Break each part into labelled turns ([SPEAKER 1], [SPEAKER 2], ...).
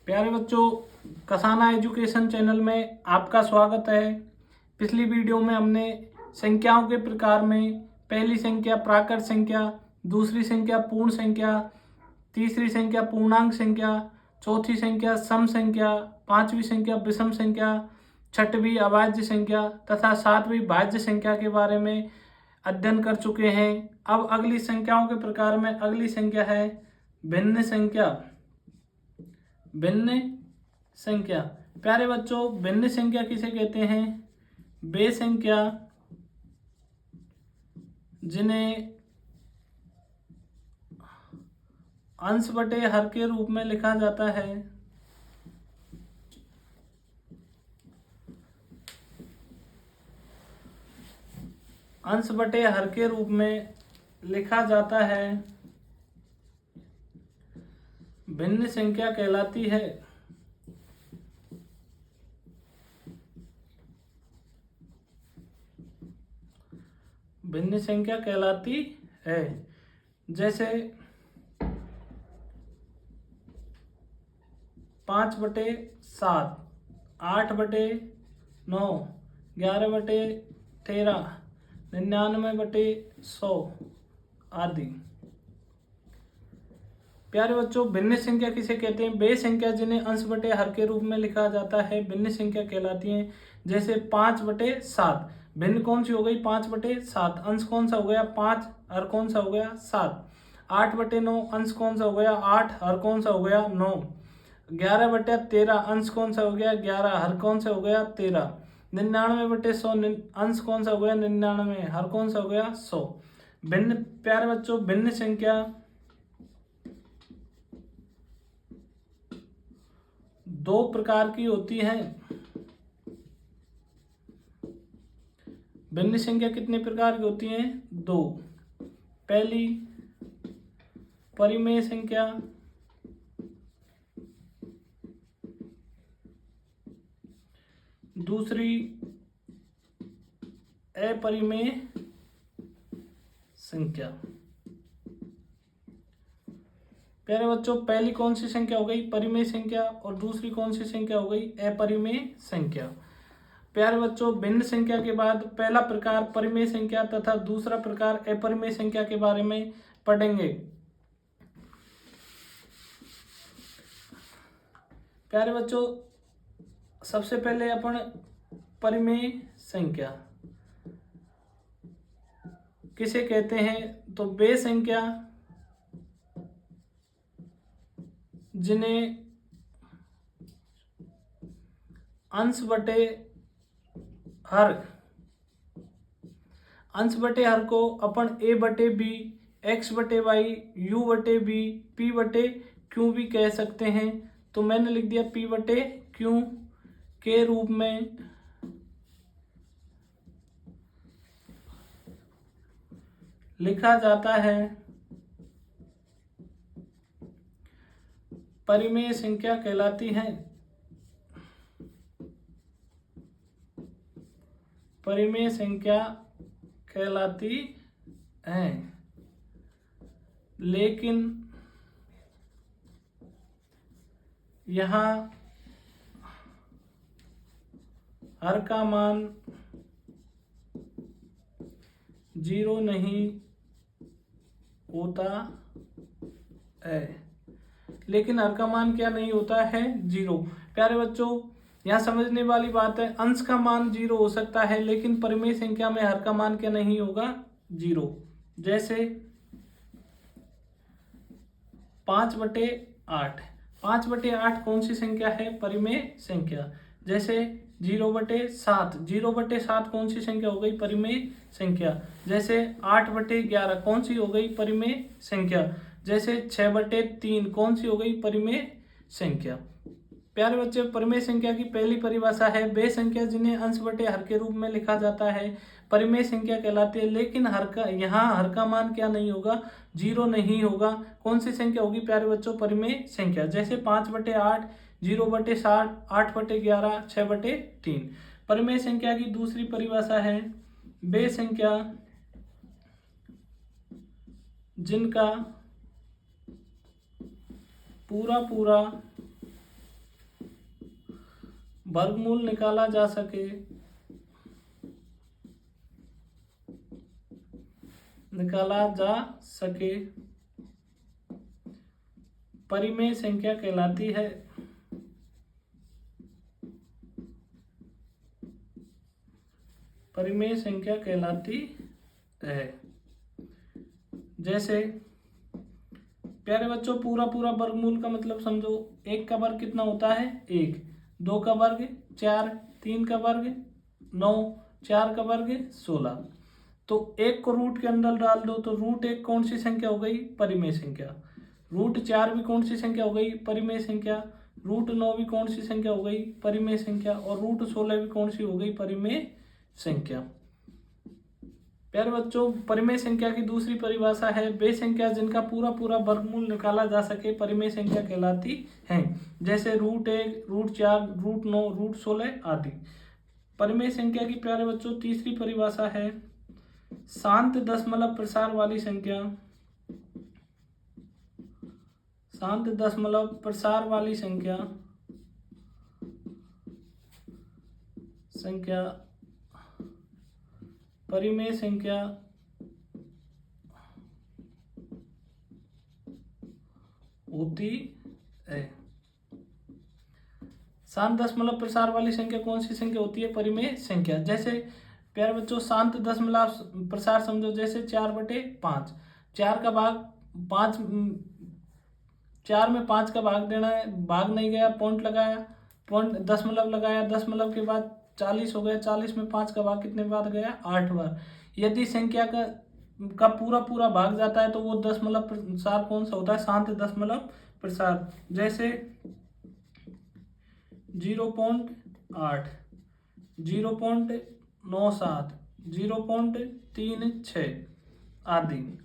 [SPEAKER 1] प्यारे बच्चों, Kasana education channel में आपका स्वागत है। पिछली वीडियो में हमने संख्याओं के प्रकार में पहली संख्या प्राकृत संख्या, दूसरी संख्या पूर्ण संख्या, तीसरी संख्या पूर्णांक संख्या, चौथी संख्या सम संख्या, पांचवी संख्या विषम संख्या, छठवीं अभाज्य संख्या तथा सातवीं भाज्य संख्या के बारे में अध्ययन कर चुके हैं। अब अगली संख्याओं के प्रकार में अगली संख्या है भिन्न संख्या। भिन्न संख्या प्यारे बच्चों, भिन्न संख्या किसे कहते हैं? वे संख्या जिन्हें अंश बटे हर के रूप में लिखा जाता है। अंश बटे हर के रूप में लिखा जाता है, भिन्न संख्या कहलाती है। भिन्न संख्या कहलाती है। जैसे 5/7, 8/9, 11/13, 99/100 आदि। प्यारे बच्चों, भिन्न संख्या किसे कहते हैं? वे संख्या जिन्हें अंश बटे हर के रूप में लिखा जाता है भिन्न संख्या कहलाती हैं। जैसे 5/7, भिन्न कौन सी हो गई? 5/7। अंश कौन सा हो गया? 5। हर कौन सा हो गया? 7। 8/9, अंश कौन सा हो गया? 8। हर कौन सा हो गया? 9। 11/13, अंश कौन सा हो गया? 11। हर कौन सा हो गया? 13। 99/100, अंश कौन सा हो गया? 99। हर कौन सा हो गया? 100। भिन्न प्यारे बच्चों, भिन्न संख्या दो प्रकार की होती है। भिन्न संख्या कितने प्रकार की होती हैं? दो। पहली परिमेय संख्या, दूसरी अपरिमेय संख्या। प्यारे बच्चों, पहली कौन सी संख्या हो गई? परिमेय संख्या। और दूसरी कौन सी संख्या हो गई? अपरिमेय संख्या। प्यारे बच्चों, भिन्न संख्या के बाद पहला प्रकार परिमेय संख्या तथा दूसरा प्रकार अपरिमेय संख्या के बारे में पढ़ेंगे। प्यारे बच्चों, सबसे पहले अपन परिमेय संख्या किसे कहते हैं? तो वे संख्या जिन्हें अंश बटे हर को अपन a/b, x/y, u/v, p/q भी कह सकते हैं। तो मैंने लिख दिया p/q के रूप में लिखा जाता है। परिमेय संख्या कहलाती है। परिमेय संख्या कहलाती है। लेकिन यहाँ हर का मान 0 नहीं होता है। लेकिन हर का मान क्या नहीं होता है? 0। प्यारे बच्चों, यहाँ समझने वाली बात है, अंश का मान 0 हो सकता है लेकिन परिमेय संख्या में हर का मान क्या नहीं होगा? 0। जैसे 5/8। 5/8 कौन सी संख्या है? परिमेय संख्या। जैसे 0/7। 0/7 कौन सी संख्या हो गई? परिमेय संख्या। जैसे 8/11 कौन सी हो गई? परिमेय संख्या। जैसे 6/3 कौन सी हो गई? परिमेय संख्या। प्यारे बच्चे, परिमेय संख्या की पहली परिभाषा है वे संख्या जिन्हें अंश बटे हर के रूप में लिखा जाता है परिमेय संख्या कहलाती है। लेकिन यहाँ हर का मान क्या नहीं होगा? 0 नहीं होगा। कौन सी संख्या होगी प्यारे बच्चों? परिमेय संख्या। जैसे 5/8, 0/7, 8/11, 6/3। परिमेय संख्या की दूसरी परिभाषा है वे संख्या जिनका पूरा वर्गमूल निकाला जा सके, परिमेय संख्या कहलाती है। परिमेय संख्या कहलाती है। जैसे प्यारे बच्चों, पूरा पूरा वर्गमूल का मतलब समझो। 1 का वर्ग कितना होता है? 1। 2 का वर्ग 4, 3 का वर्ग 9, 4 का वर्ग 16। तो 1 को रूट के अंदर डाल दो तो रूट 1 कौन सी संख्या हो गई? परिमेय संख्या। रूट 4 भी कौन सी संख्या हो गई? परिमेय संख्या। रूट 9 भी कौन सी संख्या हो गई? परिमेय संख्या। और रूट 16 भी कौन सी हो गई? परिमेय संख्या। प्यारे बच्चों, परिमेय संख्या की दूसरी परिभाषा है, वे संख्या जिनका पूरा पूरा वर्गमूल निकाला जा सके परिमेय संख्या कहलाती हैं। जैसे रूट 1, रूट 4, रूट 9, रूट 16 आदि। परिमेय संख्या की प्यारे बच्चों तीसरी परिभाषा है, शांत दशमलव प्रसार वाली संख्या। शांत दशमलव प्रसार वाली संख्या परिमेय संख्या होती है। शांत दशमलव प्रसार वाली संख्या कौन सी संख्या होती है? परिमेय संख्या। जैसे प्यारे बच्चों, शांत दशमलव प्रसार समझो, जैसे 4/5। 4 का भाग 5, 4 में 5 का भाग देना है, भाग नहीं गया, पॉइंट लगाया, पॉइंट दशमलव लगाया, दशमलव के बाद 40 हो गया, 40 में 5 का भाग कितने बार गया? 8 बार। यदि संख्या का पूरा पूरा भाग जाता है तो वो दशमलव प्रसार कौन सा होता है? शांत दशमलव प्रसार। जैसे 0.8, 0.97, 0.36 आदि।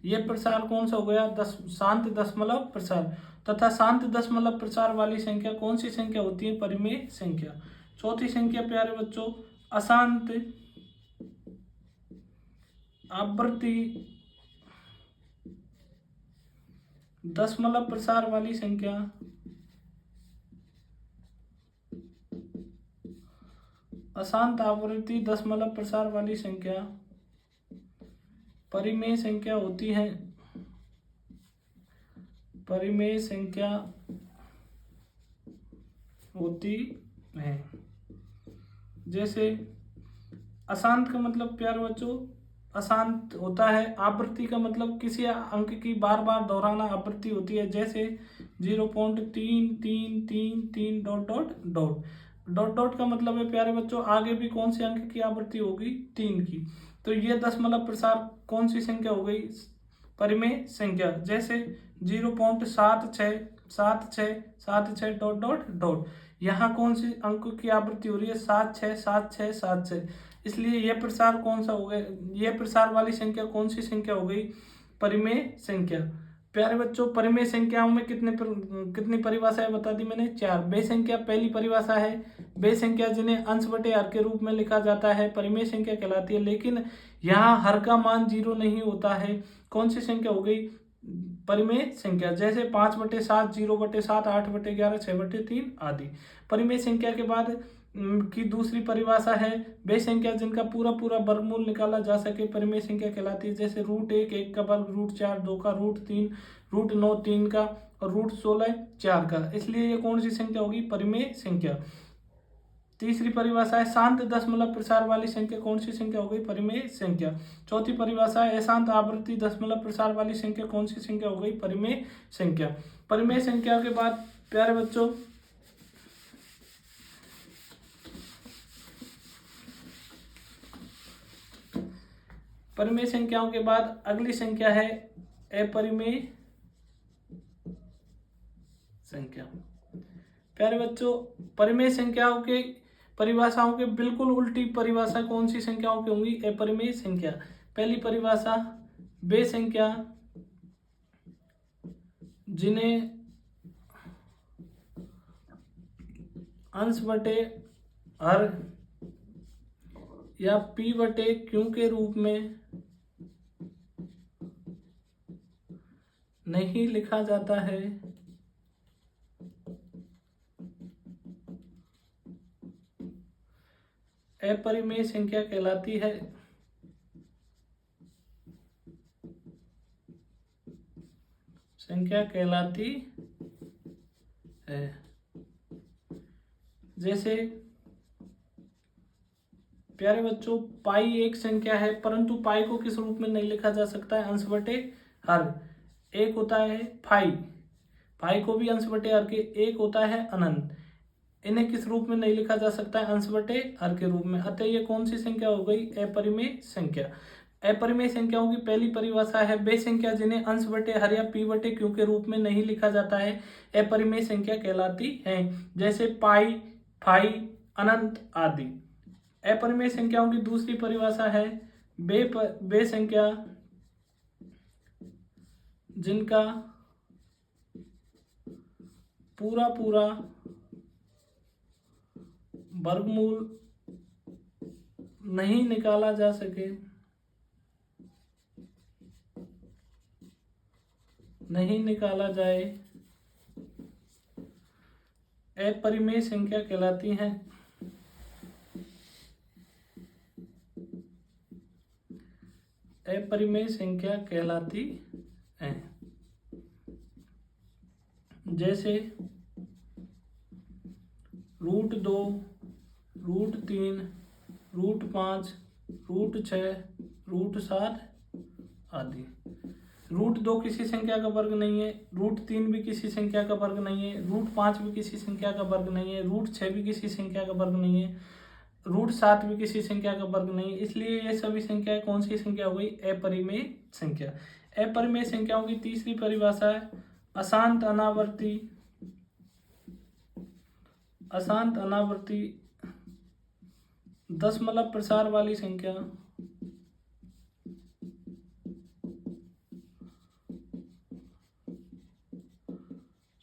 [SPEAKER 1] ये प्रसार कौन सा हो गया? शांत दशमलव प्रसार। तथा शांत दशमलव प्रसार वाली संख्या कौन सी संख्या होती है? परिमेय संख्या। चौथी संख्या प्यारे बच्चों, अशांत आवृत्ति दशमलव प्रसार वाली संख्या। अशांत आवृत्ति दशमलव प्रसार वाली संख्या परिमेय संख्या होती है। परिमेय संख्या होती है। जैसे अशांत का मतलब प्यारे बच्चों, अशांत होता है। आवृत्ति का मतलब किसी अंक की बार बार दोहराना आवृत्ति होती है। जैसे 0.3333 dot dot dot. Dot dot का मतलब है प्यारे बच्चों, आगे भी कौन से अंक की आवृत्ति होगी? 3 की। तो ये दशमलव प्रसार कौन सी संख्या हो गई? परिमेय संख्या। जैसे 0.767676 डॉट डॉट डॉट। यहाँ कौन सी अंक की आवृत्ति हो रही है? 767676। इसलिए यह प्रसार कौन सा हो गया? यह प्रसार वाली संख्या कौन सी संख्या हो गई? परिमेय संख्या। प्यारे बच्चों, परिमेय संख्याओं में कितनी परिभाषाएं बता दी मैंने? 4। बे संख्या पहली परिभाषा है, बे संख्या जिन्हें अंश बटे हर के रूप में लिखा जाता है परिमेय संख्या कहलाती है। लेकिन यहाँ हर का मान 0 नहीं होता है। कौन सी संख्या हो गई? परिमेय संख्या। जैसे 5/7, 0/7, 8/11, 6/3 आदि। परिमेय संख्या के बाद की दूसरी परिभाषा है, वे संख्या जिनका पूरा पूरा वर्गमूल निकाला जा सके परिमेय संख्या कहलाती है। जैसे √1 1 का वर्ग, √4 2 का, √3 √9 3 का, और √16 4 का। इसलिए ये कौन सी संख्या होगी? परिमेय संख्या। तीसरी परिभाषा है, शांत दशमलव प्रसार वाली संख्या कौन सी संख्या हो गई? परिमेय संख्या। चौथी परिभाषा है, अशांत आवृत्ति दशमलव प्रसार वाली संख्या कौन सी संख्या हो गई? परिमेय संख्या। परिमेय संख्या के बाद प्यारे बच्चों परिमेय संख्याओं के बाद अगली संख्या है अपरिमेय संख्या। प्यारे बच्चों, परिमेय संख्याओं के परिभाषाओं के बिल्कुल उल्टी परिभाषा कौन सी संख्याओं की होंगी? अपरिमेय संख्या। पहली परिभाषा, वे संख्या जिन्हें अंश बटे हर या P/Q के रूप में नहीं लिखा जाता है, अपरिमेय संख्या कहलाती है। संख्या कहलाती है। जैसे प्यारे बच्चों, पाई एक संख्या है, परंतु पाई को किस रूप में नहीं लिखा जा सकता है? अंश बटे हर। एक होता है फाई, फाई को भी अंश बटे हर के। एक होता है अनंत, इन्हें किस रूप में नहीं लिखा जा सकता है? अंश बटे हर के रूप में। अतः ये कौन सी संख्या हो गई? अपरिमेय संख्या। अपरिमेय संख्याओं की पहली परिभाषा है वे संख्या जिन्हें अंश बटे हर या पी बटे क्यू के रूप में नहीं लिखा जाता है अपरिमेय संख्या कहलाती है। जैसे पाई, फाई, अनंत आदि। अपरिमेय संख्याओं की दूसरी परिभाषा है वे संख्या जिनका पूरा पूरा वर्गमूल नहीं निकाला जा सके, नहीं निकाला जाए, अपरिमेय संख्या कहलाती हैं। अपरिमेय संख्या कहलाती है। जैसे √2, √3, √5, √6, √7 आदि। √2 किसी संख्या का वर्ग नहीं है, √3 भी किसी संख्या का वर्ग नहीं है, √5 भी किसी संख्या का वर्ग नहीं है, √6 भी किसी संख्या का वर्ग नहीं है, √7 भी किसी संख्या का वर्ग नहीं है। इसलिए ये सभी संख्याएं कौन सी संख्या हो गई? अपरिमेय संख्या। अपरिमेय संख्याओं की तीसरी परिभाषा है अशांत अनावर्ती। अशांत अनावर्ती दशमलव प्रसार वाली संख्या।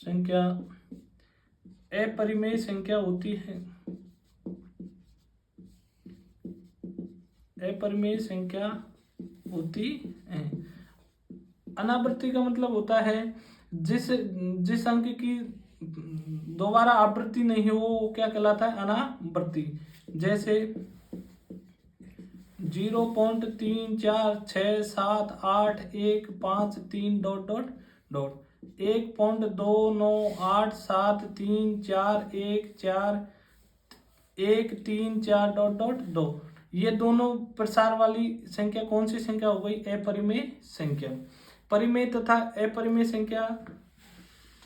[SPEAKER 1] संख्या अपरिमेय संख्या होती है। अपरिमेय संख्या होती है। अनावृत्ति का मतलब होता है जिस अंक की दोबारा आवृत्ति नहीं हो वो क्या कहलाता है? अनावृत्ति। जैसे 0.34678153 ... 1.2983414134 ये दोनों प्रसार वाली संख्या कौन सी संख्या हो गई? अपरिमेय संख्या। परिमेय तथा अपरिमेय संख्या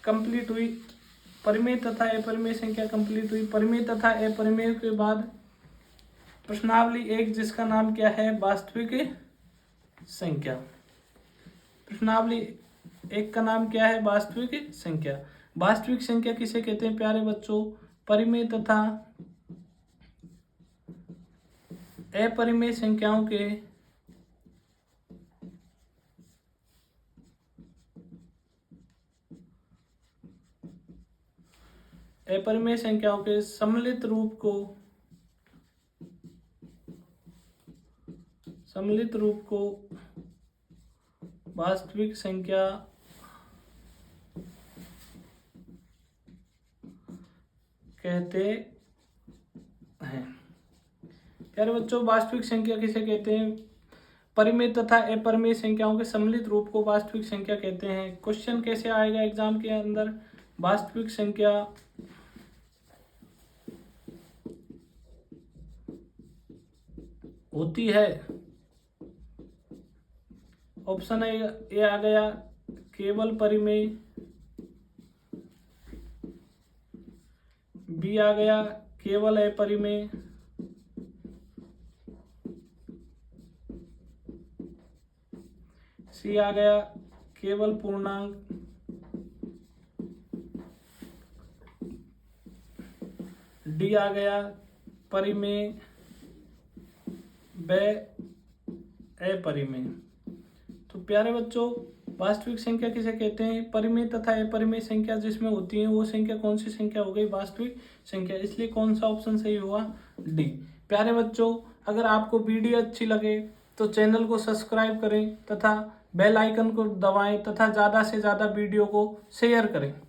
[SPEAKER 1] कंप्लीट हुई। परिमेय तथा अपरिमेय संख्या कंप्लीट हुई। परिमेय तथा अपरिमेय के बाद प्रश्नावली एक, जिसका नाम क्या है? वास्तविक संख्या। प्रश्नावली एक का नाम क्या है? वास्तविक संख्या। वास्तविक संख्या किसे कहते हैं प्यारे बच्चों? परिमेय तथा अपरिमेय संख्याओं के अपरिमेय संख्याओं के सम्मिलित रूप को वास्तविक संख्या कहते हैं। प्यारे बच्चों, वास्तविक संख्या किसे कहते हैं? परिमेय तथा अपरिमेय संख्याओं के सम्मिलित रूप को वास्तविक संख्या कहते हैं। क्वेश्चन कैसे आएगा एग्जाम के अंदर? वास्तविक संख्या होती है, ऑप्शन ए आ गया केवल परिमेय, बी आ गया केवल अपरिमेय, सी आ गया केवल पूर्णांक, डी आ गया परिमेय व अपरिमेय। तो प्यारे बच्चों, वास्तविक संख्या किसे कहते हैं? परिमेय तथा अपरिमेय संख्या जिसमें होती है वो संख्या कौन सी संख्या हो गई? वास्तविक संख्या। इसलिए कौन सा ऑप्शन सही हुआ? डी। प्यारे बच्चों, अगर आपको वीडियो अच्छी लगे तो चैनल को सब्सक्राइब करें तथा बेल आइकन को दबाएं तथा ज़्यादा से ज़्यादा वीडियो को शेयर करें।